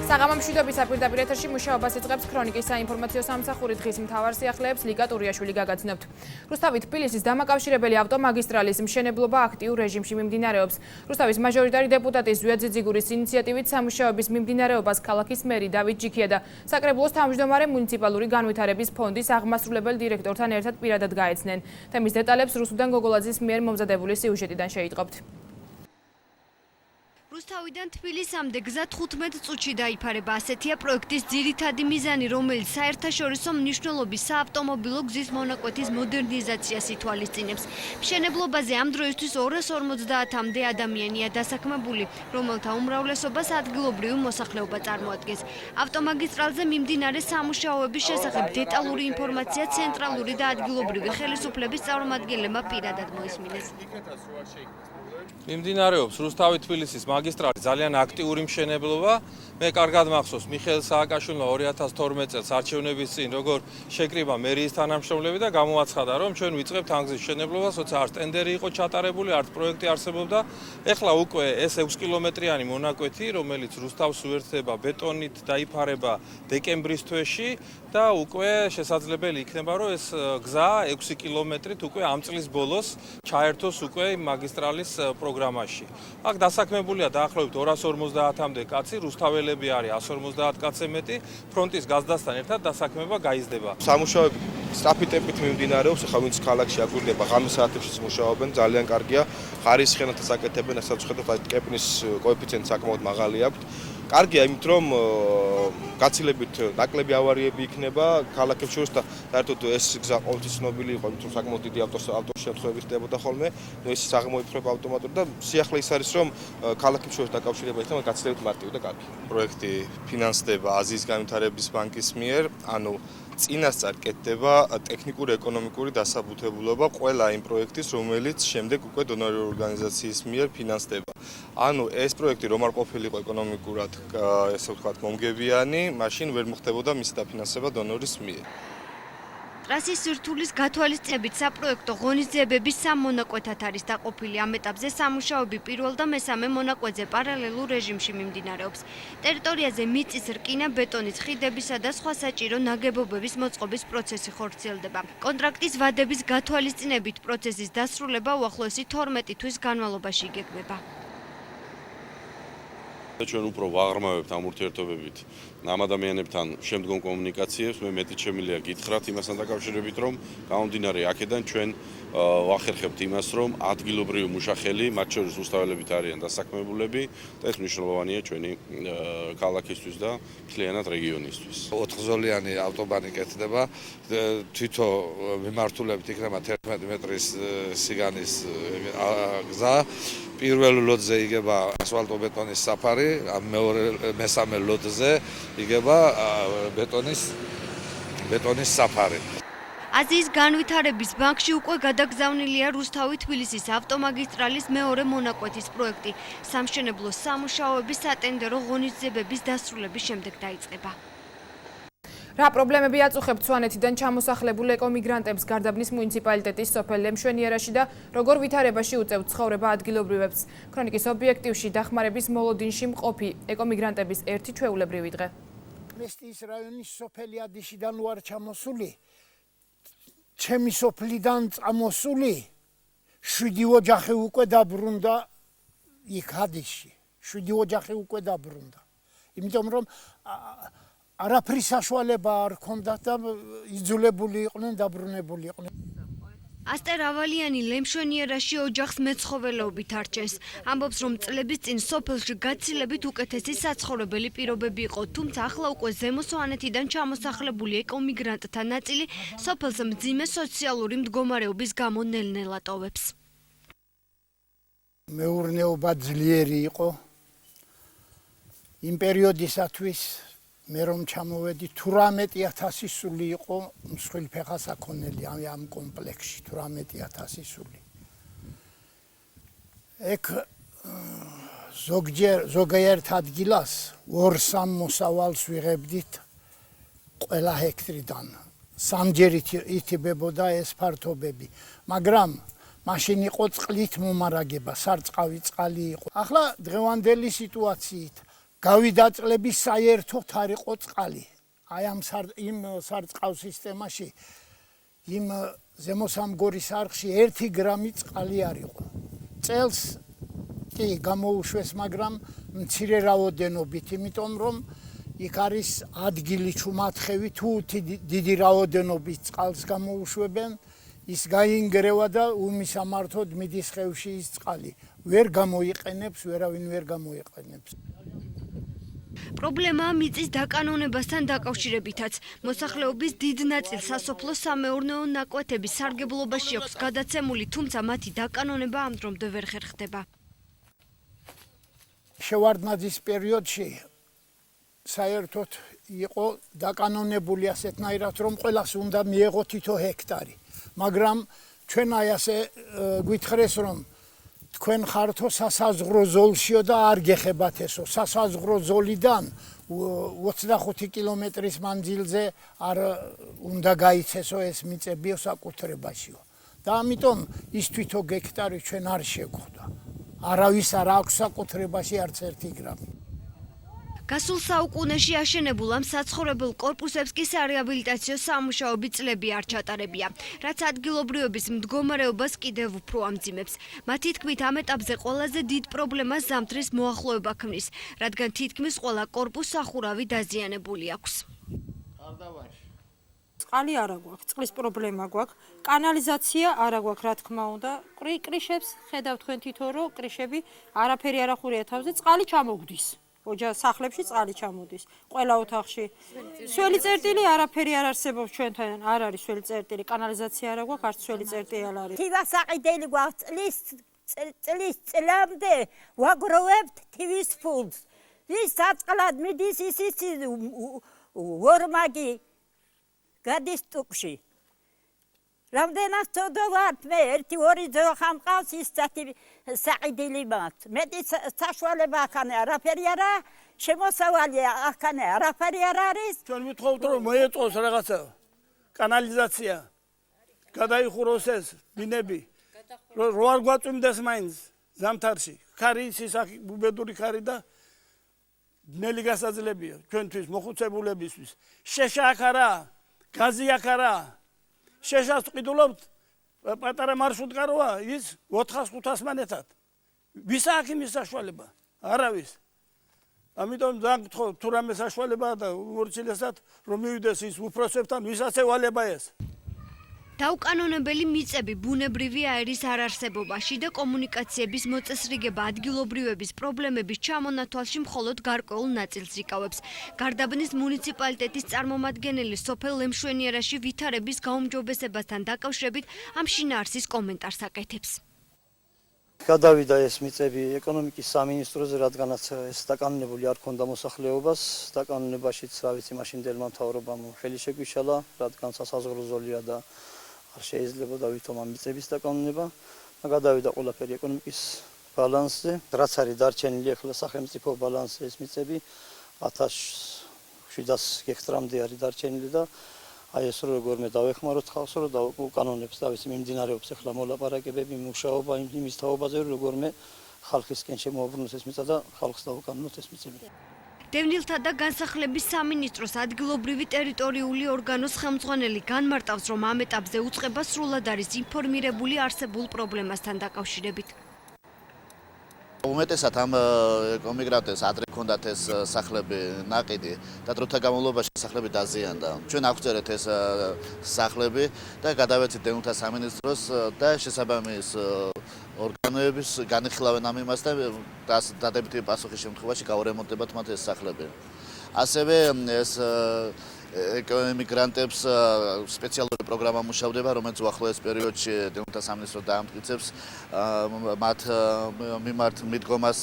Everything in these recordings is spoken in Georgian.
საღამო მშვიდობის პირდაპირ ეთერში მუშაობას იწყებს ქრონიკის საინფორმაციო სამსახური დღის მთავარ სიახლეებს ლიგა ტურიაშვილი გაგაცნობთ. რუსთავი თბილისის დამაკავშირებელი ავტომაგისტრალის მშენებლობა აქტიურ რეჟიმში მიმდინარეობს. რუსთავის მაჟორიტარი დეპუტატი ზვია ძიძიგურის ინიციატივით სამუშაოების მიმდინარეობას ქალაქის მერი დავით ჯიქია და საკრებულოს თავმჯდომარე მუნიციპალური განვითარების ფონდის აღმასრულებელ დირექტორთან ერთად პირადად გაეცნენ. თემის დეტალებს რუსუდან გოგოლაძის მიერ მომზადებული სიუჟეტიდან შეიტყობთ. რუსთავიდან თბილისამდე გზა 15 წუთში დაიფარება. ასეთია პროექტის ძირითადი მიზანი, რომელიც საერთაშორისო მნიშვნელობის საავტომობილო გზის მონაკვეთის მოდერნიზაციას ითვალისწინებს. მშენებლობაზე ამ დროისთვის 250-მდე ადამიანია დასაქმებული, რომელთა უმრავლესობას ადგილობრივი მოსახლეობა წარმოადგენს. ავტომაგისტრალზე მიმდინარე სამუშაოების შესახებ დეტალური ინფორმაცია ცენტრალური და ადგილობრივი ხელისუფლების წარმომადგენლებმა პირადად მოისმინეს. მიმდინარეობს რუსთავი თბილისის მაგისტრალი ძალიან აქტიური მშენებლობა. მე კარგად მახსოვს მიხეილ სააკაშვილმა 2012 წელს არჩევნების წინ როგორ შეკრიბა მერიის თანამშრომლები და გამოაცხადა რომ ჩვენ ვიწყებთ ამ გზის მშენებლობას, როცა არც ტენდერი იყო ჩატარებული, არც პროექტი არსებობდა. ეხლა უკვე ეს 6 კილომეტრიანი მონაკვეთი, რომელიც რუსთავს უერთდება ბეტონით დაიფარება დეკემბრის თვეში და უკვე შესაძლებელი იქნება რომ ეს გზა 6 კილომეტრით უკვე ამ წლის ბოლოს ჩაერთოს უკვე მაგისტრალის პროგრამაში. აქ დასაქმებულია დაახლოებით 250-მდე კაცი, რუსთაველები არის 150 კაცზე მეტი, ფრონტის გაზდასთან ერთად დასაქმება გაიზრდება. სამუშაოები სწრაფი ტემპით მიმდინარეობს, ახლა ვინც ქალაქში აკვირდება, ღამის საათებში მუშაობენ, ძალიან კარგია. ხარისხიანად აკეთებენ, ასაც ვხედავთ, კეპნის კოეფიციენტი საკმაოდ მაღალი აქვს. კარგია იმით, რომ გაცილებით ნაკლები ავარიები იქნება ქალაქებს შორის და საერთოდ ეს გზა ყოველთვის ცნობილი იყო, იმიტომ რომ საკმაოდ დიდი ავტოშემთხვევები ხდებოდა ხოლმე. ეს აღმოიფრება ავტომატურად და სიახლე ის არის, რომ ქალაქებს შორის დაკავშირება იქნება გაცილებით მარტივი და კარგი. პროექტი ფინანსდება აზიის განვითარების ბანკის მიერ, ანუ წინასწარ კეთდება ტექნიკურ-ეკონომიკური დასაბუთებულობა ყველა იმ პროექტის, რომელიც შემდეგ უკვე დონორული ორგანიზაციის მიერ ფინანსდება. ანუ ეს პროექტი რომ არ ყოფილიყო ეკონომიკურად, ესე ვთქვათ, მომგებიანი, მაშინ ვერ მოხდებოდა მისი დაფინანსება დონორის მიერ. ტრასის სირთულის გათვალისწინებით საპროექტო ღონისძიებების 3 მონაკვეთად არის დაყოფილი. ამ ეტაპზე სამუშაოები პირველ და მესამე მონაკვეთზე პარალელურ რეჟიმში მიმდინარეობს. ტერიტორიაზე მიწის რკინა, ბეტონის ხიდებისა და სხვა საჭირო ნაგებობების მოწყობის პროცესი ხორციელდება. კონტრაქტის ვადების გათვალისწინებით პროცესის დასრულება უახლოესი 12 თვის განმავლობაში იგეგმება. ჩვენ უფრო ვაღრმავებთ ამ ურთიერთობებით ამ ადამიანებთან შემდგომ კომუნიკაციებს. მე მეტი შემიძლია გითხრათ იმასთან დაკავშირებით, რომ გამომდინარე აქედან ჩვენ ვახერხებთ იმას, რომ ადგილობრივი მუშახელი, მათ შორის რუსთაველებიც არიან დასაქმებულები და ეს მნიშვნელოვანია ჩვენი ქალაქისთვის და მთლიანად რეგიონისთვის. 4-ზოლიანი ავტობანი კეთდება, თვითო მიმართულებით იქნება 11 მეტრის სიგანის გზა. პირველ ლოდზე იგება ასფალტო-ბეტონის საფარი, მესამე ლოდზე იგება ბეტონის საფარი. აზიის განვითარების ბანკში უკვე გადაგზავნილია რუსთავი თბილისის ავტომაგისტრალის მეორე მონაკვეთის პროექტი. სამშენებლო სამუშაოები სატენდერო ღონისძიებების დასრულების შემდეგ დაიწყება. რა პრობლემები აწუხებთ სვანეთიდან ჩამოსახლებულ ეკომიგრანტებს გარდაბნის მუნიციპალიტეტის სოფელ ლემშვენიერაში და როგორ ვითარებაში უწევთ ცხოვრება ადგილობრივებს. ქრონიკის ობიექტივში დახმარების მოლოდინში მყოფი ეკომიგრანტების ერთი ჩვეულებრივი დღე. მესტიის რაიონის სოფელი ადიშიდან ვარ ჩამოსული. ჩემი სოფლიდან წამოსული 7 ოჯახი უკვე დაბრუნდა იქ ადიშში. 7 ოჯახი უკვე დაბრუნდა. იმიტომ რომ არაფრის საშუალება არ ჰქონდათ და იძულებული იყვნენ დაბრუნებული იყვნენ. ასტერ ავალიანი ლემშვენიერაში ოჯახს მეცხოველეობით არჩენს. ამბობს, რომ წლების წინ სოფელში გაცილებით უკეთესი საცხოვრებელი პირობები იყო, თუმცა ახლა უკვე ზემო სვანეთიდან ჩამოსახლებული ეკომიგრანტთა ნაწილი სოფელს მძიმე სოციალური მდგომარეობის გამო ნელ-ნელა ტოვებს. მეურნეობა ძლიერი იყო. იმ პერიოდისათვის მე რომ ჩამოვედი 18,000 სული იყო მსხვილფეხა საქონელი ამ კომპლექსში 18,000 სული. ეგ ზოგიერთ ადგილას 2-3 მოსავალს ვიღებდით ყველა ჰექტრიდან. 3-ჯერ ითიბებოდა ეს ფართობები, მაგრამ მაშინ იყო წყლით მომარაგება, სარწყავი წყალი იყო. ახლა დღევანდელი სიტუაციით გავიდა წლები საერთოდ არ იყო წყალი. აი ამ იმ სარწყავ სისტემაში იმ ზემოსამგორის არხში 1 გრამი წყალი არ იყო. წელს კი გამოუშვეს, მაგრამ მცირე რაოდენობით, იმიტომ რომ იქ არის ადგილი ჩუმატხევი, თუ დიდი რაოდენობით წყალს გამოუშვებენ, ის გაინგრევა და უმისამართოდ მიდის ხევში ის წყალი. ვერ გამოიყენებს, ვერავინ ვერ გამოიყენებს. პრობლემაა მიწის დაკანონებასთან დაკავშირებითაც. მოსახლეობის დიდ ნაწილს სასოფლო-სამეურნეო ნაკვეთების სარგებლობაში აქვს გადაცემული, თუმცა მათი დაკანონება ამ დრომდე ვერ ხერხდება. შევარდნაძის პერიოდში საერთოდ იყო დაკანონებული ასეთნაირად, რომ ყველას უნდა მიეღო თითო ჰექტარი. მაგრამ ჩვენ აი ასე გვითხრეს, რომ თქვენ ხართო სასაზღვრო ზოლშიო და არ გეხებათ ესო. სასაზღვრო ზოლიდან 25 კილომეტრის მანძილზე არ უნდა გაიცესო ეს მიწებიო საკუთრებაშიო. და ამიტომ ის თვითო ჰექტარი ჩვენ არ შეგვხვდა. არავის არ აქვს საკუთრებაში არც 1 გრამი. გასულ საუკუნეში აშენებულ ამ საცხოვრებელ კორპუსებს კი სარეაბილიტაციო სამუშაოები წლები არ ჩატარებია, რაც ადგილობრივების მდგომარეობას კიდევ უფრო ამძიმებს. მათი თქმით, ამ ეტაპზე ყველაზე დიდ პრობლემას ზამთრის მოახლოება ქმნის, რადგან თითქმის ყველა კორპუსს სახურავი დაზიანებული აქვს. წყალი არა გვაქვს, წყლის პრობლემა გვაქვს, კანალიზაცია არა გვაქვს, რა თქმა უნდა. კრიშებს ხედავთ თქვენ თვითონ, რომ კრიშები არაფერი არ ახურია თავზე, წყალი ჩამოგდის. ოჯახ სახლებში წყალი ჩამოდის. ყველა ოთახში. სველი წერტილი არაფერი არ არსებობს ჩვენთან, არ არის სველი წერტილი, კანალიზაცია არა გვაქვს, არც სველი წერტილი არ არის. თივა საყიდელი გვაქვს, წლის წლამდე ვაგროვებთ თივის ფულს. ის საწყლად მიდის, ის ვორმაგი გადის ტუყში. რამდენად თოდოვართ მე 1-2 ძო ხამყავს ის საყიდელი მაქვს. მეტი საშუალება ახანე არაფერი არა, შემოსავალი ახანე არაფერი არ არის. ჩვენ ვითხოვთ რომ მოეწყოს რაღაცა კანალიზაცია. გადაიხუროს ეს ბინები. რო არ გვაწვიმდეს მაინც ზამთარში. ქარი ის უბედური ქარი და ბნელი გასაძლებია ჩვენთვის მოხუცებულებისთვის. შეშა აქ არა, გაზი აქ არა. შეშას ყიდულობთ პატარა მარშრუტკა როა ის 400-500 მანეთად. ვის აქვს იმის საშუალება? არავის. ამიტომ ძალიან გთხოვთ, თუ რამე საშუალებაა და უმორჩილესად რომ მივიდეს ის უფროსებთან, ვისაც ევალება ეს. დაუკანონებელი მიწები, ბუნებრივი აერის არარსებობაში და კომუნიკაციების მოწესრიგება ადგილობრივების პრობლემების ჩამონათვალში მხოლოდ გარკვეულ ნაწილს იკავებს. გარდაბნის მუნიციპალიტეტის წარმომადგენელი სოფელ ლემშვენიერაში ვითარების გაუმჯობესებასთან დაკავშირებით ამ შინაარსის კომენტარს აკეთებს. გადავიდა ეს მიწები ეკონომიკის სამინისტროზე, რადგანაც ეს დაკანონებული არ ქონდა მოსახლეობას. დაკანონებაშიც, რა ვიცი, მაშინდელმა მთავრობამ ხელი შეგვიშალა, რადგან სასაზღვრო ზოლია და არ შეიძლებოდა ვითომ ამ მიწების დაკანონება. გადავიდა ყველაფერი ეკონომიკის ბალანსზე, რაც არის დარჩენილი ახლა სახელმწიფო ბალანსზე ეს მიწები 1700 ჰექტრამდე არის დარჩენილი და აი ეს როგორმე დავეხმაროთ ხალხს, რომ უკანონებს და ვიცი მიმდინარეობს ახლა მოლაპარაკებები, მუშაობა იმის თაობაზე, რომ როგორმე ხალხისკენ შემოაბრუნოს ეს მიწა და ხალხს დაუკანონოთ ეს მიწები. დევნილთა და განსახლების სამინისტროს ადგილობრივი ტერიტორიული ორგანოს ხელმძღვანელი განმარტავს, რომ ამ ეტაპზე უწყება სრულად არის ინფორმირებული არსებულ პრობლემასთან დაკავშირებით. უმეტესად ამ ემიგრანტებს ადრე ჰქონდათ ეს სახლები ნაყიდი და დროთა განმავლობაში სახლები დაზიანდა. ჩვენ აღვწერეთ ეს სახლები და გადავეცით დევნილთა სამინისტროს და შესაბამის ორგანოების განიხილავენ ამ იმას და დადებითი პასუხის შემთხვევაში გავარემონტებათ მათ ეს სახლები. ასევე ეს ემიგრანტებს სპეციალური პროგრამა მუშავდება, რომელიც უახლოეს პერიოდში დევნილთა სამინისტრო დაამტკიცებს მათ მიმართ მიდგომას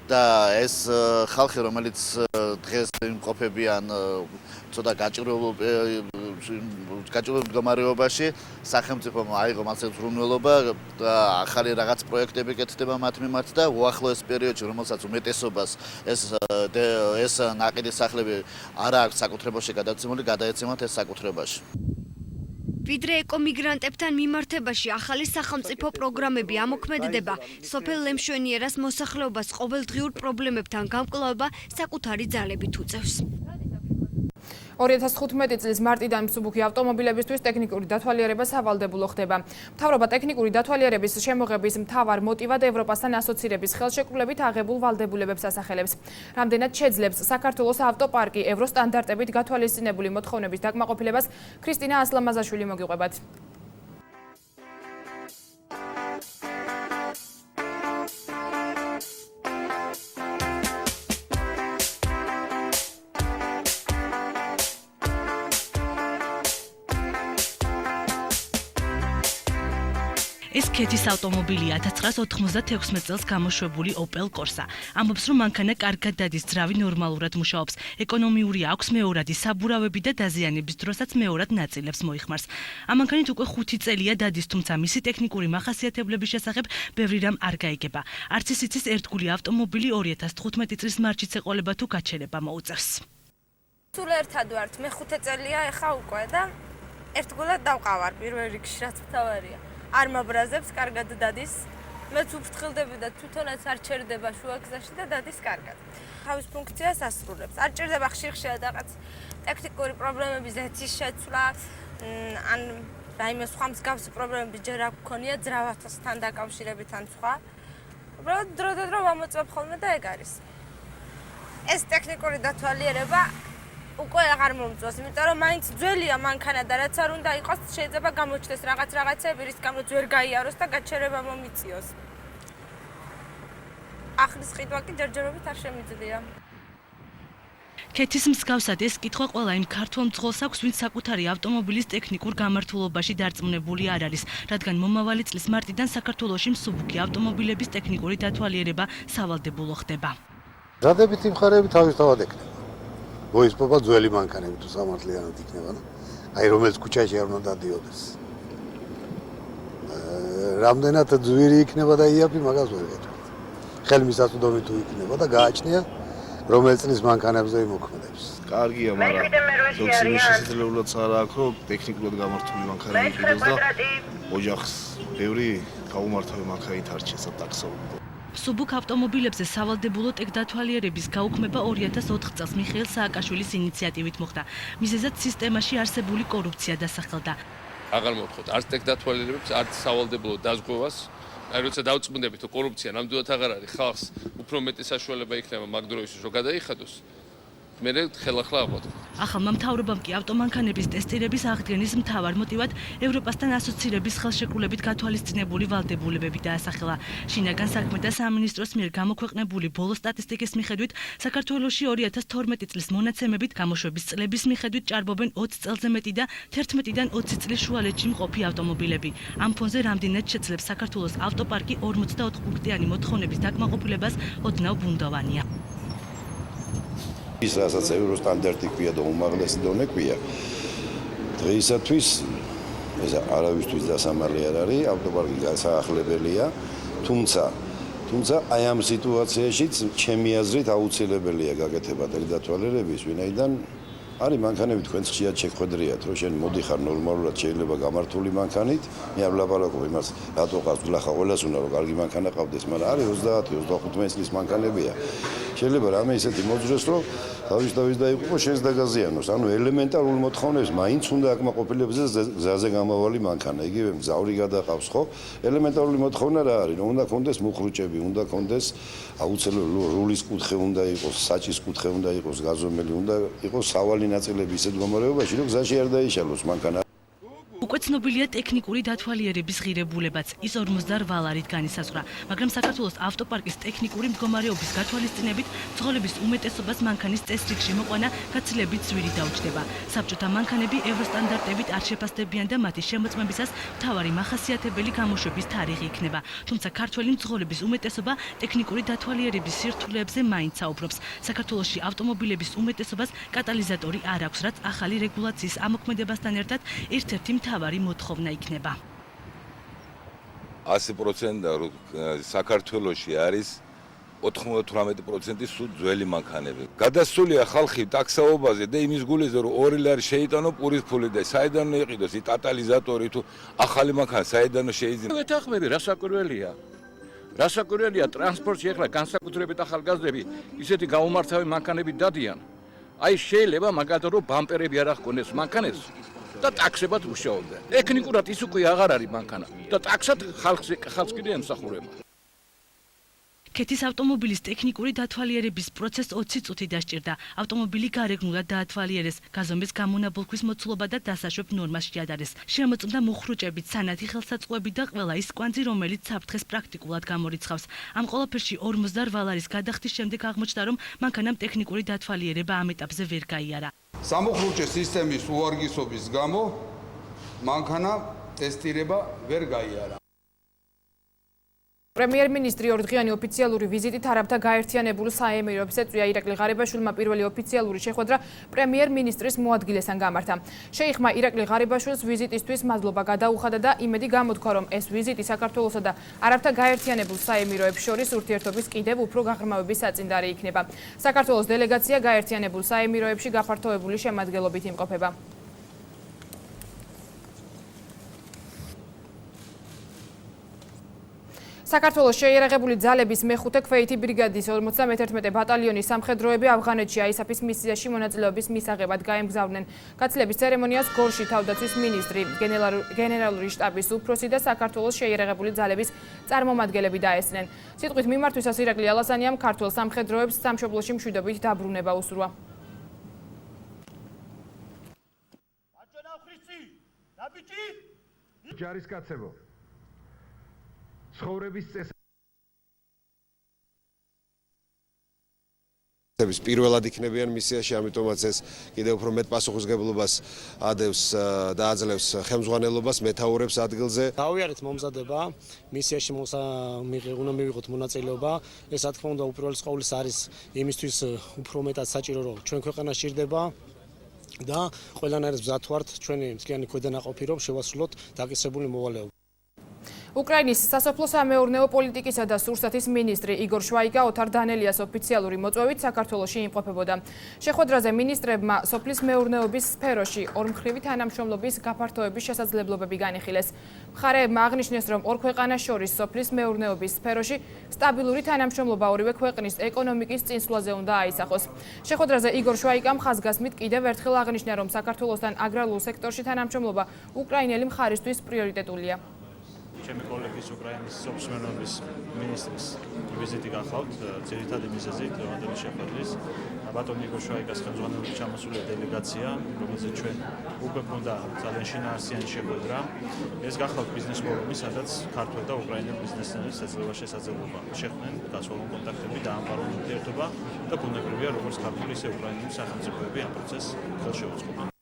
და ეს ხალხი, რომელიც დღეს იმყოფებიან ცოტა გაჭირვებულ მდგომარეობაში, სახელმწიფომ აიღო მასზე ზრუნველობა და ახალი რაღაც პროექტები კეთდება მათ მიმართ და უახლოეს პერიოდში, რომელსაც უმეტესობას ეს ნაყიდი სახლები არ აქვს საკუთრებაში გადაცემული, გადაეცემათ ეს საკუთრებაში. ვიდრე ეკომიგრანტებთან მიმართებაში ახალი სახელმწიფო პროგრამები ამოქმედდება, სოფელ ლემშვენიერას მოსახლეობას ყოველდღიურ პრობლემებთან გამკლავება საკუთარი ძალებით უწევს. 2015 წლის მარტიდან მსუბუქი ავტომობილებისთვის ტექნიკური დათვალიერება სავალდებულო ხდება. მთავრობა ტექნიკური დათვალიერების შემოღების მთავარ მოტივად ევროპასთან ასოცირების ხელშეკრულებით აღებულ ვალდებულებებს ასახელებს. რამდენად შეძლებს საქართველოს ავტოპარკი ევროსტანდარტებით გათვალისწინებული მოთხოვნების დაკმაყოფილებას, ქრისტინა ასლამაზაშვილი მოგიყვებათ. ეს ქეთის ავტომობილია 1996 წელს გამოშვებული Opel Corsa. ამბობს, რომ მანქანა კარგად დადის, ძრავი ნორმალურად მუშაობს. ეკონომიური აქვს მეორადი საბურავები და დაზიანების დროსაც მეორად ნაწილებს მოიხმარს. ამ მანქანით უკვე 5 წელია დადის, თუმცა მისი ტექნიკური მახასიათებლების შესახებ ბევრი რამ არ გაიგება. არც ის იცის ერთგული ავტომობილი 2015 წლის მარტშიც ეყოლება თუ გაჩერება მოუწევს. სულ ერთად ვართ, მე 5 წელია ეხა უკვე და ერთგულად დავყავარ პირველ რიგში, რაც მთავარია. არ მაბრაზებს, კარგად დადის. მეც უფრთხილდები და თვითონაც არ ჩერდება შუაგზაში და დადის კარგად. თავის ფუნქციას ასრულებს. არ ჭირდება ხშირ-ხშირად რაღაც ტექნიკური პრობლემების ზეთის შეცვლა, ან რაიმე სხვა მსგავსი პრობლემები ჯერ არ გქონია ძრავასთან დაკავშირებით ან სხვა. უბრალოდ დრო ვამოწმებ ხოლმე და ეგ არის. ეს ტექნიკური დათვალიერება უკვე აღარ მომწონს, იმიტომ რომ მაინც ძველია მანქანა და რაც არ უნდა იყოს, შეიძლება გამოჩნდეს რაღაცები, რის გამოც ვერ გაიაროს და გაჩერება მომიწიოს. ახლის ყიდვა კი ჯერჯერობით არ შემიძლია. ქეთის მსგავსად ეს კითხვა ყველა იმ ქართველ მძღოლს აქვს, ვინც საკუთარი ავტომობილის ტექნიკურ გამართულობაში დარწმუნებული არ არის, რადგან მომავალი წლის მარტიდან საქართველოში მსუბუქი ავტომობილების ტექნიკური დათვალიერება სავალდებულო ხდება. დადებითი მხარეები თავისთავად ექნება. მოისპობა ძველი მანქანები თუ სამართლიანად იქნება, აი რომელიც ქუჩაში არ უნდა დადიოდეს. რამდენად ძვირი იქნება და იაფი მაგას ვერ გეტყვით. ხელმისაწვდომი თუ იქნება და გააჩნია რომელი წლის მანქანებზე იმოქმედებს. კარგია, მაგრამ ზოგიერთი შესაძლებლობაც არ აქვს, რომ ტექნიკურად გამართული მანქანები იყიდოს და ოჯახს ბევრი გაუმართავი მანქანით არჩეს ტაქსოები. მსუბუქ ავტომობილებზე სავალდებულო ტექდათვალიერების გაუქმება 2004 წელს მიხეილ სააკაშვილის ინიციატივით მოხდა. მიზეზად სისტემაში არსებული კორუფცია დასახელდა. აღარ მოთხოვთ არც ტექდათვალიერებებს, არც სავალდებულო დაზღვევას. აი როცა დავწმუნდებით, რომ კორუფცია ნამდვილად აღარ არის, ხალხს უფრო მეტი საშუალება იქნება მაგ დროისთვის, რომ გადაიხადოს. მე ხელახლა აღვადგა. ახალმა მთავრობამ კი ავტომანქანების ტესტირების აღდგენის მთავარ მოტივად ევროპასთან ასოცირების ხელშეკრულებით გათვალისწინებული ვალდებულებები დაასახელა. შინაგან საქმეთა სამინისტროს მიერ გამოქვეყნებული ბოლო სტატისტიკის მიხედვით, საქართველოში 2012 წლის მონაცემებით გამოშვების წლების მიხედვით ჭარბობენ 20 წელზე მეტი და 11-დან 20 წლის შუალედში მყოფი ავტომობილები. ამ ფონზე რამდენად შეძლებს საქართველოს ავტოპარკი 44 პუნქტიანი მოთხოვნების დაკმაყოფილებას ოდნავ ბუნდოვანია. ის რასაც ევროსტანდარტი ქვია და უმაღლესი დონე ქვია. დღეისათვის ეს არავისთვის დასამალი არ არის, ავტოპარკი გასაახლებელია, თუმცა აი ამ სიტუაციაშიც ჩემი აზრით აუცილებელია გაკეთება ტექდათვალიერების, ვინაიდან არის მანქანები თქვენს ხშირად შეხვედრიათ, რომ შენ მოდიხარ ნორმალურად შეიძლება გამართული მანქანით, მე არ ვლაპარაკობ იმას, რატო ყავს გლახა ყველას უნდა რომ კარგი მანქანა ყავდეს, მაგრამ არის 20-25 წლის მანქანებია. შეიძლება რამე ისეთი მოძრეს, რომ თავის დაიყო შენს დაგაზიანოს. ანუ ელემენტარულ მოთხოვნებს მაინც უნდა აკმაყოფილებს გზაზე გამავალი მანქანა. იგივე მგზავრი გადაყავს, ხო? ელემენტარული მოთხოვნა რა არის? რომ უნდა კონდეს მუხრუჭები, უნდა კონდეს აუცილებლად რულის კუთხე უნდა იყოს, საჭის კუთხე უნდა იყოს, გაზომელი უნდა იყოს, სავალი ნაწილები ისეთ მდგომარეობაში, რომ გზაში არ დაიშალოს მანქანა. უკვე ცნობილია ტექნიკური დათვალიერების ღირებულებაც. ის 48 ლარით განისაზღვრა, მაგრამ საქართველოს ავტოპარკის ტექნიკური მდგომარეობის გათვალისწინებით მძღოლების უმეტესობას მანქანის წესრიგში მოყვანა გაცილებით ძვირი დაუჯდება. საბჭოთა მანქანები ევროსტანდარტებით არ შეფასდებიან და მათი შემოწმებისას მთავარი მახასიათებელი გამოშვების თარიღი იქნება. თუმცა ქართველი მძღოლების უმეტესობა ტექნიკური დათვალიერების სირთულეებზე მაინც საუბრობს. საქართველოში ავტომობილების უმეტესობას კატალიზატორი არ აქვს, რაც ახალი რეგულაციის ამოქმედებასთან ერთად ერთ-ერთი მთავარი მოთხოვნა იქნება. 100% საქართველოში არის 98% სულ ძველი მანქანები. გადასულია ხალხი ტაქსაობაზე და იმის გულზე რომ 2 ლარი შეიტანო პურის ფული და საიდან იყიდოს კატალიზატორი თუ ახალი მანქანა საიდან შეიძინა. ვეთახმები რასაკვირველია ტრანსპორტში ახლა განსაკუთრებით ახალგაზრდები ისეთი გაუმართავი მანქანები დადიან. აი შეიძლება მაგალითად რომ ბამპერები არ აღქონდეს მანქანებს და ტაქსებად მუშაობდნენ. ტექნიკურად ის უკვე აღარ არის მანქანა და ტაქსად ხალხს კიდე ემსახურება. ქეთის ავტომობილის ტექნიკური დათვალიერების პროცესს 20 წუთი დასჭირდა. ავტომობილი გარეგნულად დაათვალიერეს, გაზომვის გამონაბოლქვის მოცულობა და დასაშვებ ნორმას შეადარეს. შემოწმდა მუხრუჭებით, სანათი ხელსაწყოები და ყველა ის კვანძი, რომელიც საფრთხეს პრაქტიკულად გამორიცხავს. ამ ყველაფერში 58 ლარის გადახდის შემდეგ აღმოჩნდა, რომ მანქანამ ტექნიკური დათვალიერება ამ ეტაპზე ვერ გაიარა. სამუხრუჭე სისტემის უვარგისობის გამო მანქანა ტესტირება ვერ გაიარა. პრემიერ-მინისტრი ორდღიანი ოფიციალური ვიზიტით არაბთა გაერთიანებულ საემიროებს ეწვია. ირაკლი ღარიბაშვილმა პირველი ოფიციალური შეხვედრა პრემიერ-მინისტრის მოადგილესთან გამართა. შეიხმა ირაკლი ღარიბაშვილს ვიზიტისთვის მადლობა გადაუხადა და იმედი გამოთქვა, რომ ეს ვიზიტი საქართველოსა და არაბთა გაერთიანებულ საემიროებს შორის ურთიერთობის კიდევ უფრო გაღრმავების საწინდარი იქნება. საქართველოს დელეგაცია გაერთიანებულ საემიროებში გაფართოებული შემადგენლობით იმყოფება. საქართველოს შეიარაღებული ძალების მეხუთე ქვეითი ბრიგადის 51 ბატალიონის სამხედროები ავღანეთში აისაფის მისიაში მონაწილეობის მისაღებად გაემგზავრნენ. გაცილების ცერემონიას გორში თავდაცვის მინისტრი, გენერალური შტაბის უფროსი და საქართველოს შეიარაღებული ძალების წარმომადგენლები დაესწრნენ. სიტყვით მიმართვისას ირაკლი ალასანიამ ქართველ სამხედროებს სამშობლოში მშვიდობით დაბრუნება უსურვა. ჯარისკაცებო ცხოვრების წესების პირველად იქნებიან მისიაში, ამიტომაც ეს კიდევ უფრო მეტ პასუხისმგებლობას ადევს და აძლევს ხელმძღვანელობას, მეთაურებს ადგილზე. დავიარეთ მომზადება, მისიაში უნდა მივიღოთ მონაწილეობა. ეს რა თქმა უნდა უპირველეს ყოვლისა არის იმისთვის უფრო მეტად საჭირო, რომ ჩვენ ქვეყანა შირდება და ყველანაირად მზად ვართ ჩვენი მთლიანი ქვედანაყოფი, რომ შევასრულოთ დაკისრებული მოვალეობა. უკრაინის სასოფლო-სამეურნეო პოლიტიკისა და სურსათის მინისტრი იგორ შვაიკა ოთარ დანელიას ოფიციალური მოწვევით საქართველოში იმყოფებოდა. შეხვედრაზე მინისტრებმა სოფლის მეურნეობის სფეროში ორმხრივი თანამშრომლობის გაფართოების შესაძლებლობები განიხილეს. მხარეებმა აღნიშნეს, რომ ორ ქვეყანას შორის სოფლის მეურნეობის სფეროში სტაბილური თანამშრომლობა ორივე ქვეყნის ეკონომიკის წინსვლაზე უნდა აისახოს. შეხვედრაზე იგორ შვაიკამ ხაზგასმით კიდევ ერთხელ აღნიშნა, რომ საქართველოსთან აგრარულ სექტორში თანამშრომლობა უკრაინელი მხარისთვის პრიორიტეტულია. ჩემი კოლეგის უკრაინის სოფლმეურნეობის მინისტრის ვიზიტი გახლავთ ძირითადი მიზეზით დღევანდელი შეხვედრის ბატონ იგორ შვაიკას ხელმძღვანელობით ჩამოსული დელეგაცია, რომელზეც ჩვენ უკვე გვქონდა ძალიან შინაარსიანი შეხვედრა. ეს გახლავთ ბიზნეს ფორუმი, სადაც ქართველ და უკრაინელ ბიზნესმენებს ეძლევა შესაძლებლობა შეხვდნენ, გასულონ კონტაქტები და ამბარონ ურთიერთობა და ბუნებრივია, როგორც ქართული, ისე უკრაინული სახელმწიფოები ამ პროცესს ხელშეუწყობენ.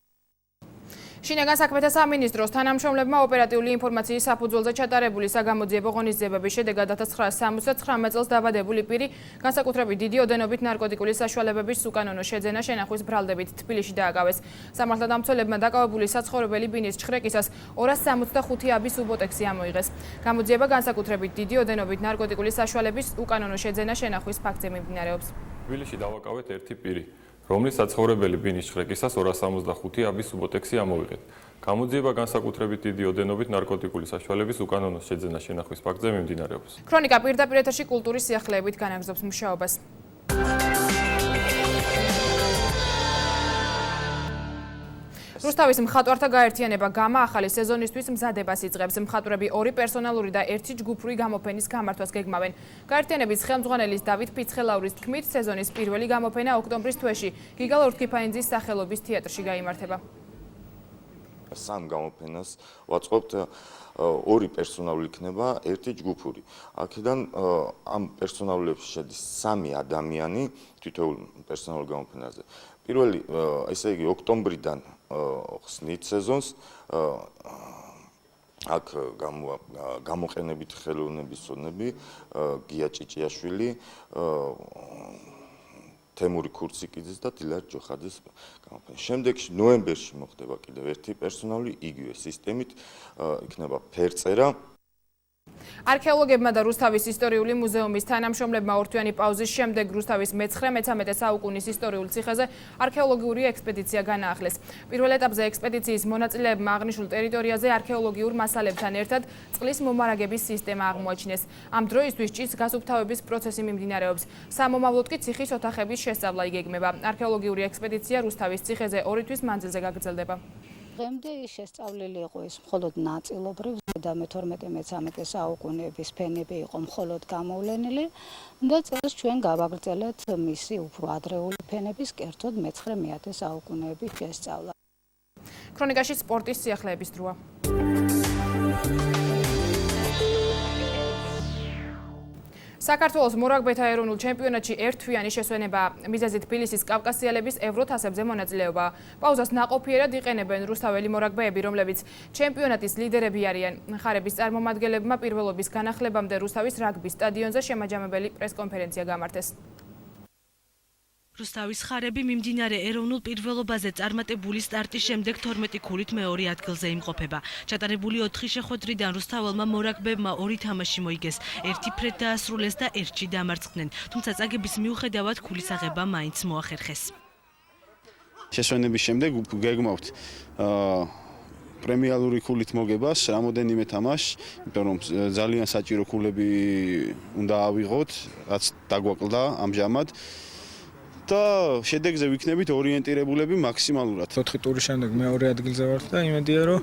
შინაგან საქმეთა სამინისტროს თანამშრომლებმა ოპერატიული ინფორმაციის საფუძველზე ჩატარებული საგამოძიებო ღონისძიებების შედეგად 1979 წელს დაბადებული პირი განსაკუთრებით დიდი ოდენობით ნარკოტიკული საშუალებების უკანონო შეძენა შენახვის ბრალდებით თბილისში დააკავეს. სამართალდამცველებმა დაკავებული საცხოვრებელი ბინის ჩხრეკისას 265 აბის უბოტექსი ამოიღეს. გამოძიება განსაკუთრებით დიდი ოდენობით ნარკოტიკული საშუალების უკანონო შეძენა შენახვის ფაქტზე მიმდინარეობს. თბილისში დავაკავეთ ერთი პირი, რომლის საცხოვრებელი ბინის ჩხრეკისას 265 აბის უბოტექსი ამოვიღეთ. გამოძიება განსაკუთრებით დიდი ოდენობით ნარკოტიკული საშუალების უკანონო შეძენა შენახვის ფაქტზე მიმდინარეობს. ქრონიკა პირდაპირ ეთერში კულტურის სიახლეებით განაგრძობს მუშაობას. რუსთავის მხატვართა გაერთიანება გამა ახალი სეზონისთვის მზადებას იწყებს. მხატვრები ორი პერსონალური და ერთი ჯგუფური გამოფენის გამართვას გეგმავენ. გაერთიანების ხელმძღვანელის დავით ფიცხელაურის თქმით, სეზონის პირველი გამოფენა ოქტომბრის თვეში გიგა ლორთქიფანიძის სახელობის თეატრში გაიმართება. სამ გამოფენას ვაწყობთ, ორი პერსონალური იქნება, ერთი ჯგუფური. აქედან ამ პერსონალებში შედის 3 ადამიანი თითოეულ პერსონალურ გამოფენაზე. პირველი, ესე იგი, ოქტომბრიდან ხსნით სეზონს. აქ გამოყენებით ხელოვნების ცოდნები, გია ჭიჭიაშვილი, თემური ქურციკიძის და დილარ ჯოხაძის გამოფენა. შემდეგში ნოემბერში მოხდება კიდევ ერთი პერსონალური იგივე სისტემით, იქნება ფერწერა. არქეოლოგებმა და რუსთავის ისტორიული მუზეუმის თანამშრომლებმა ორთვიანი პაუზის შემდეგ რუსთავის მე-19 საუკუნის ისტორიულ ციხეზე არქეოლოგიური ექსპედიცია განაახლეს. პირველ ეტაპზე ექსპედიციის მონაწილეებმა აღნიშნულ ტერიტორიაზე არქეოლოგიურ მასალებთან ერთად წყლის მომარაგების სისტემა აღმოაჩინეს. ამ დროისთვის ჭის გასუფთავების პროცესი მიმდინარეობს. სამომავლოდ კი ციხის ოთახების შესწავლა იგეგმება. არქეოლოგიური ექსპედიცია რუსთავის ციხეზე 2 თვის მანძილზე გაგრძელდება. დღემდე შესწავლილი იყო ის მხოლოდ ნაწილობრივ და მე-12-13 საუკუნეების ფენები იყო მხოლოდ გამოვლენილი და წელს ჩვენ გავაგრძელეთ მისი უფრო ადრეული ფენების, კერძოდ მე-19 საუკუნეების შესწავლა. ქრონიკაში სპორტის სიახლეების დროა. საქართველოს მორაგბეთა ეროვნულ ჩემპიონატში ერთთვიანი შესვენებაა. მიზეზი თბილისის კავკასიელების ევროთასებზე მონაწილეობაა. პაუზას ნაყოფიერად იყენებენ რუსთაველი მორაგბეები, რომლებიც ჩემპიონატის ლიდერები არიან. მხარების წარმომადგენლებმა პირველობის განახლებამდე რუსთავის რაგბის სტადიონზე შემაჯამებელი პრესკონფერენცია გამართეს. რუსთავის ხარები მიმდინარე ეროვნულ პირველობაზე წარმატებული სტარტის შემდეგ 12 ქულით მეორე ადგილზე იმყოფება. ჩატარებული 4 შეხვედრიდან რუსთაველმა მორაგბეებმა 2 თამაში მოიგეს. ერთი ფრედ დაასრულეს და ერთში დამარცხდნენ. თუმცა წაგების მიუხედავად ქულის აღება მაინც მოახერხეს. შესვენების შემდეგ გეგმავთ პრემიალური ქულით მოგებას რამოდენიმე თამაშს, იმიტომ რომ ძალიან საჭირო ქულები უნდა ავიღოთ, რაც დაგვაკლდა ამჟამად. და შედეგზე ვიქნებით ორიენტირებულები მაქსიმალურად. 4 ტურის შემდეგ მეორე ადგილზე ვართ და იმედია რომ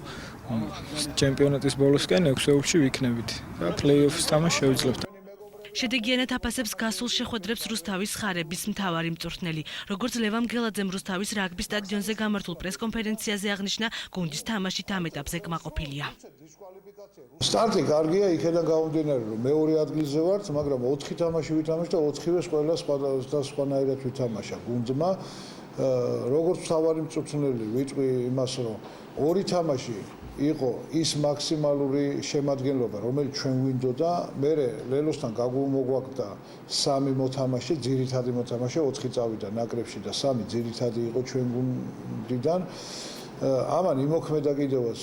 ჩემპიონატის ბოლოსკენ 6 ევროპში ვიქნებით და პლეი-ოფის თამაში შევიძლებთ. შედეგიანად აფასებს გასულ შეხვედრებს რუსთავის ხარების მთავარი მწვრთნელი. როგორც ლევან გელაძემ რუსთავის რაგბის სტადიონზე გამართულ პრესკონფერენციაზე აღნიშნა, გუნდის თამაშით ამ ეტაპზე კმაყოფილია. სტარტი კარგია, იქიდან გამომდინარე, რომ მეორე ადგილზე ვართ, მაგრამ 4 თამაში ვითამაშ და 4-ვეს ყველა სხვანაირად ვითამაშა გუნდმა. როგორც მთავარი მწვრთნელი ვიტყვი იმას, რომ 2 თამაში იყო ის მაქსიმალური შემადგენლობა, რომელიც ჩვენ გვინდოდა, მე ლელოსთან გაგვმოგვაქვს 3 მოთამაშე, ძირითადი მოთამაშე 4 წავიდა ნაკრებში და 3 ძირითადი იყო ჩვენ გუნდიდან. ამან იმოქმედა კიდევაც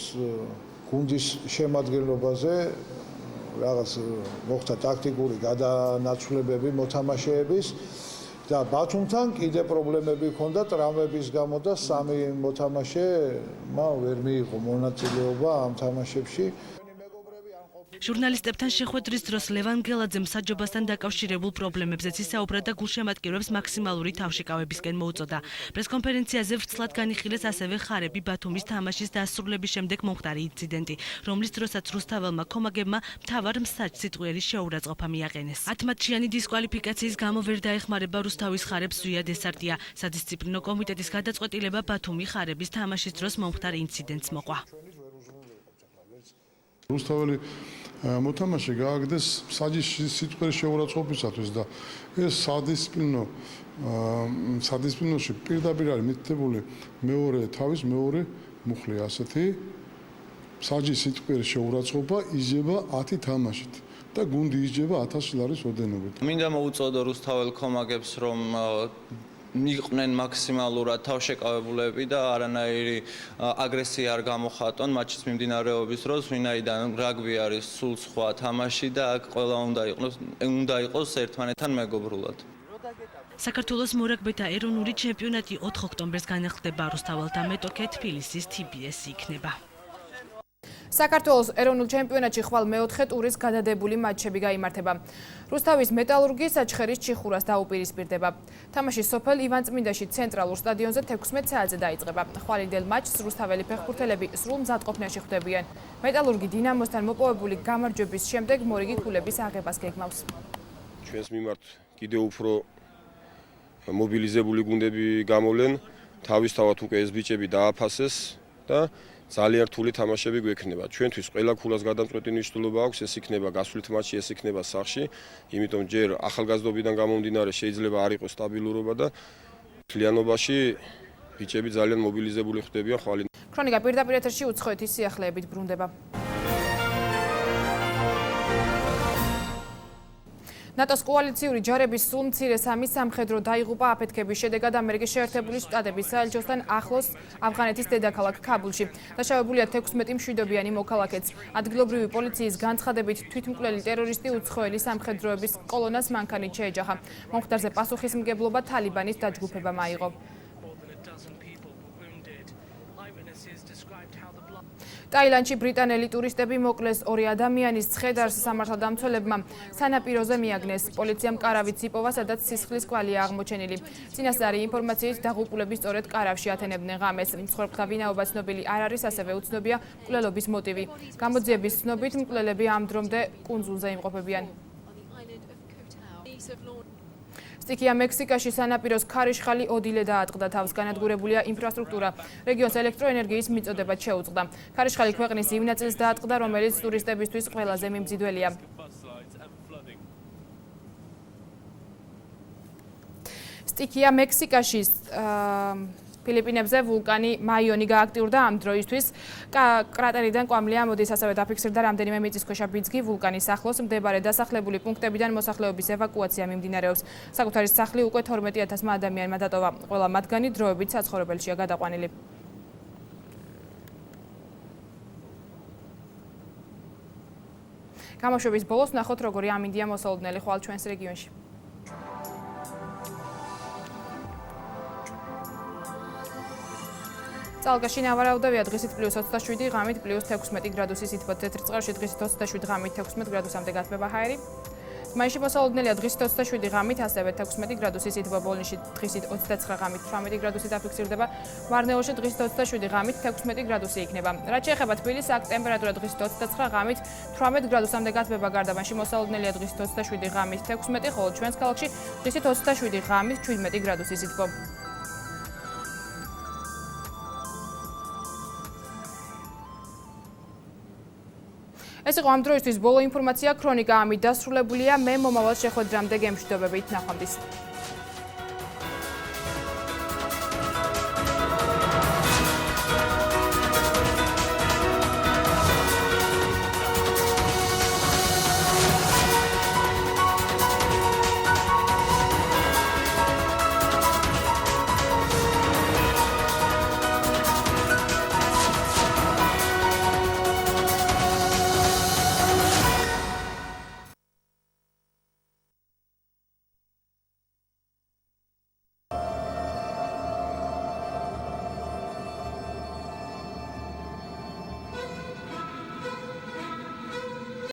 გუნდის შემადგენლობაზე რაღაც მოხდა ტაქტიკური გადანაცვლებები მოთამაშეების და ბათუმთან კიდე პრობლემები ჰქონდა ტრამვების გამო და 3 მოთამაშემა ვერ მიიღო მონაწილეობა ამ თამაშებში. ჟურნალისტებთან შეხვედრის დროს ლევან გელაძემ საჯობასთან დაკავშირებულ პრობლემებზეც ისაუბრა და გულშემატკივრებს მაქსიმალური თავშეკავებისკენ მოუწოდა. პრესკონფერენციაზე ვრცლად განიხილეს ასევე ხარები ბათუმის თამაშის დასრულების შემდეგ მომხდარი ინციდენტი, რომლის დროსაც რუსთაველმა კომაგებმა მთავარ მსაჯ-სიტყვიერი შეურაცხყოფა მიაყენეს. 10 მატჩიანი დისკვალიფიკაციის გამო ვერ დაეხმარება რუსთავის ხარებს ზვია დესარტია. სადისციპლინო კომიტეტის გადაწყვეტილება ბათუმი ხარების თამაშის დროს მომხდარ ინციდენტს მოყვა. რუსთაველი მოთამაშე გააგდეს საჯის სიტყვის შეურაცხყოფისათვის და ეს სადისციპლინოში პირდაპირ არის მითითებული მეორე თავის მეორე მუხლი ასეთი საჯის სიტყვის შეურაცხყოფა იჯება 10 თამაშით და გუნდი იჯება 1000 ლარის ოდენობით. მინდა მოუწოდო რუსთაველ კომაგებს რომ იყვნენ მაქსიმალურად თავშეკავებულები და არანაირი აგრესია არ გამოხატონ მატჩის მიმდინარეობის დროს, ვინაიდან რაგბი არის სულ სხვა თამაში და აქ ყველა უნდა იყოს ერთმანეთთან მეგობრულად. საქართველოს მორაგბეთა ეროვნული ჩემპიონატი 4 ოქტომბერს განახლდება. რუსთაველთა მეტოქე თბილისის TBS-ი იქნება. საქართველოს ეროვნულ ჩემპიონატში ხვალ მე-4 ტურის გადადებული მატჩები გაიმართება. რუსთავის მეტალურგი საჩხერის ჩიხურას დაუპირისპირდება. თამაში სოფელ ივანწმინდაში ცენტრალურ სტადიონზე 16 საათზე დაიწყება. ხვალინდელ მატჩს რუსთაველი ფეხბურთელები სრულ მზადყოფნაში ხვდებიან. მეტალურგი დინამოსთან მოპოვებული გამარჯვების შემდეგ მორიგი ქულების აღებას გეგმავს. ჩვენს მიმართ კიდევ უფრო მობილიზებული გუნდები გამოვლენ, თავისთავად უკვე ეს ბიჭები დააფასეს და ძალიან რთული თამაშები გვექნება. ჩვენთვის ყველა ქულას გადამწყვეტი მნიშვნელობა აქვს, ეს იქნება გასვლით მატჩი, ეს იქნება სახში, იმიტომ ჯერ ახალგაზრდობიდან გამომდინარე შეიძლება არ იყოს სტაბილურობა და მთლიანობაში ბიჭები ძალიან მობილიზებული ხდებიან ხვალ. ქრონიკა პირდაპირ ეთერში უცხოეთის სიახლეებით ბრუნდება. ნატოს კოალიციური ჯარების სულ მცირე სამი სამხედრო დაიღუპა აფეთქების შედეგად ამერიკის შეერთებული შტატების საელჩოსთან ახლოს ავღანეთის დედაქალაქ ქაბულში. დაშავებულია 16 მშვიდობიანი მოქალაქეც. ადგილობრივი პოლიციის განცხადებით თვითმკვლელი ტერორისტი უცხოელი სამხედროების კოლონას მანქანით შეეჯახა. მომხდარზე პასუხისმგებლობა თალიბანის დაჯგუფებამ აიღო. ტაილანდში ბრიტანელი ტურისტები მოკლეს 2 ადამიანის ცხედარს სამართალდამცველებმა სანაპიროზე მიაგნეს. პოლიციამ კარავით იპოვა, სადაც სისხლის კვალია აღმოჩენილი. წინასწარი ინფორმაციით დაღუპულები სწორედ კარავში ათენებდნენ ღამეს. მსხვერპლთა ვინაობა ცნობილი არ არის, ასევე უცნობია მკვლელობის მოტივი. გამოძიების ცნობით მკვლელები ამ დრომდე კუნძულზე იმყოფებიან. სტიქია მექსიკაში სანაპიროს ქარიშხალი ოდილე დაატყდა თავს, განადგურებულია ინფრასტრუქტურა. რეგიონს ელექტროენერგიის მიწოდება შეუწყდა. ქარიშხალი ქვეყნის იმ ნაწილს დაატყდა, რომელიც ტურისტებისთვის ყველაზე მიმზიდველია. სტიქია მექსიკაში ფილიპინებზე ვულკანი მაიონი გააქტიურდა ამ დროისთვის. კრატერიდან კვამლია მოდის, ასევე დაფიქსირდა რამდენიმე მიწისქვეშა ბიძგი ვულკანის ახლოს მდებარე დასახლებული პუნქტებიდან მოსახლეობის ევაკუაცია მიმდინარეობს. საკუთარი სახლი უკვე 12,000 ადამიანმა დატოვა. ყველა მათგანი დროებით საცხოვრებელშია გადაყვანილი. გამოშვების ბოლოს ნახოთ, როგორი ამინდია მოსალოდნელი ხვალ ჩვენს რეგიონში. წალკაში ნავარაუდავია დღისით +27, ღამით +16 გრადუსი სითბოთ. თეთრწყარში დღისით 27, ღამით 16 გრადუსამდე გათბება ჰაერი. მაისში მოსალოდნელია დღისით 27, ღამით ასევე 16 გრადუსი სითბო. ბოლნისში დღისით 29, ღამით 18 გრადუსი დაფიქსირდება. ვარნეულში დღისით 27, ღამით 16 გრადუსი იქნება. რაც შეეხება თბილისს, აქ ტემპერატურა დღისით 29, ღამით 18 გრადუსამდე გათბება. გარდამაში მოსალოდნელია დღისით 27, ღამით 16, ხოლო ჩვენს ქალაქში დღისით 27, ღამით 17 გრადუსი სითბო. ეს იყო ამ დროისთვის ბოლო ინფორმაცია, ქრონიკა ამით დასრულებულია. მე მომავალ შეხვედრამდე გემშვიდობებით, ნახვამდის.